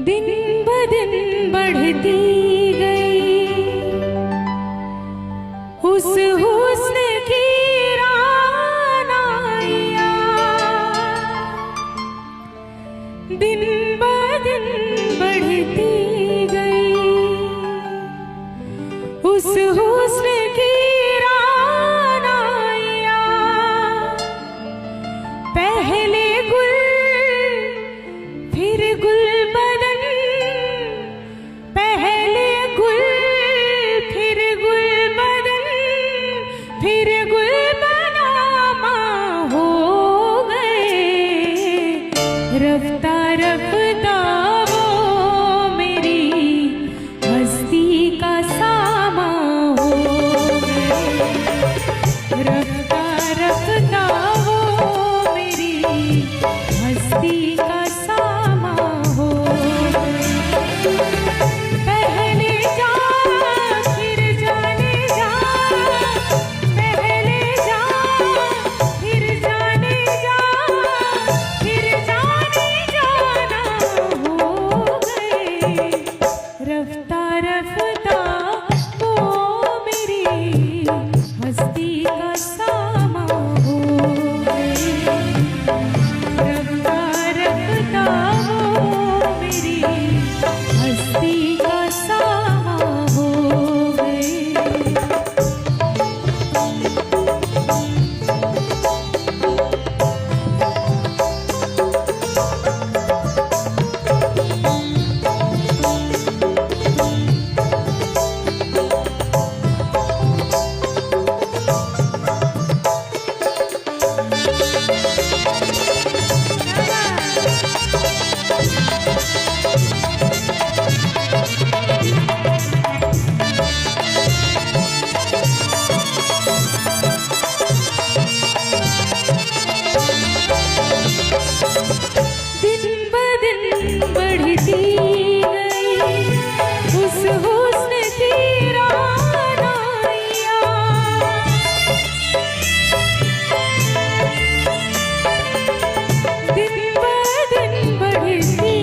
दिन ब दिन बढ़ती गई उस हुस्न की रानाइया, दिन ब दिन बढ़ती गई उस हुस्न की रानाइया। पहले गुल फिर गुल बदन, पहले गुल फिर गुल बदन, फिर गुल बनामा हो गए। रफ्ता रफ्ता वो मेरी हस्ती का सामा हो गए। रफ्ता रफ्ता वो मेरी हस्ती का सामा हो गए। पहले जा फिर जाने जा, पहले जा फिर जाने जा, फिर जाने जाना हो गए। रफ्ता रफ्ता वो मेरी हस्ती का सामा हो गए। रफ्ता रफ्ता वो मेरी हस्ती का सामा हो गए। दिन ब दिन बढ़ती गई उस हुस्न की रानाइया। दिन ब दिन बढ़ती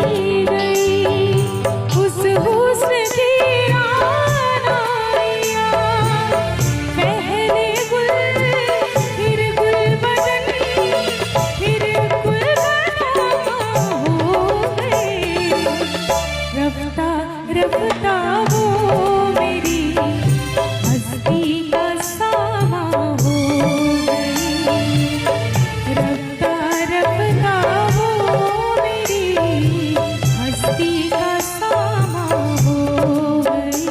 गई उस हुस्न की रानाइया। पहले गुल फिर गुल बदन, फिर गुल बनामा हो गए। रफ्ता रफ्ता वो मेरी हस्ती का सामा हो गई। रफ्ता रफ्ता वो मेरी हस्ती का सामा हो गई।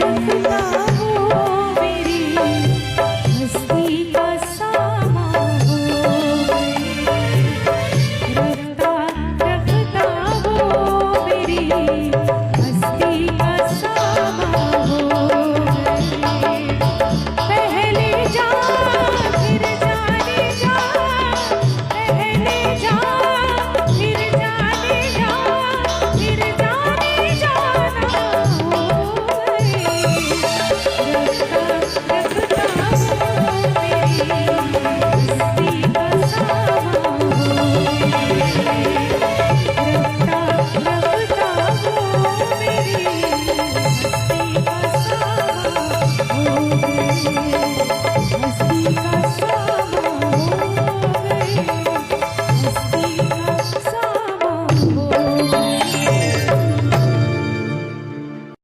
रखता हो मेरी हस्ती